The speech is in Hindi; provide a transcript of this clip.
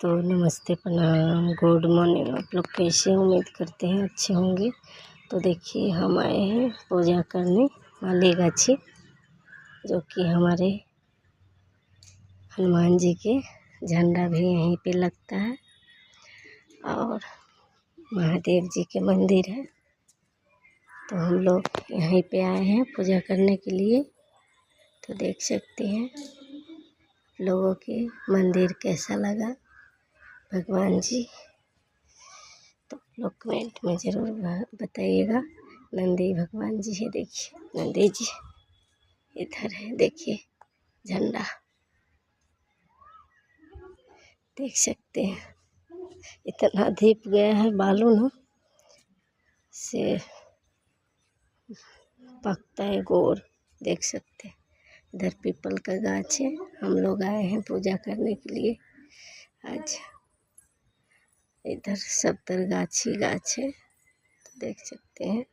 तो नमस्ते, प्रणाम, गुड मॉर्निंग। आप लोग कैसे, उम्मीद करते हैं अच्छे होंगे। तो देखिए हम आए हैं पूजा करने मालीगाछी, जो कि हमारे हनुमान जी के झंडा भी यहीं पे लगता है और महादेव जी के मंदिर है। तो हम लोग यहीं पे आए हैं पूजा करने के लिए। तो देख सकते हैं लोगों के मंदिर कैसा लगा भगवान जी, तो लोग कमेंट में ज़रूर बताइएगा। नंदी भगवान जी है, देखिए नंदी जी इधर है, देखिए झंडा देख सकते हैं। इतना धीप गया है बालू न से पकता है गोर, देख सकते हैं। इधर पीपल का गाछ है। हम लोग आए हैं पूजा करने के लिए आज। इधर सब तरह गाछ ही गाछ है, तो देख सकते हैं।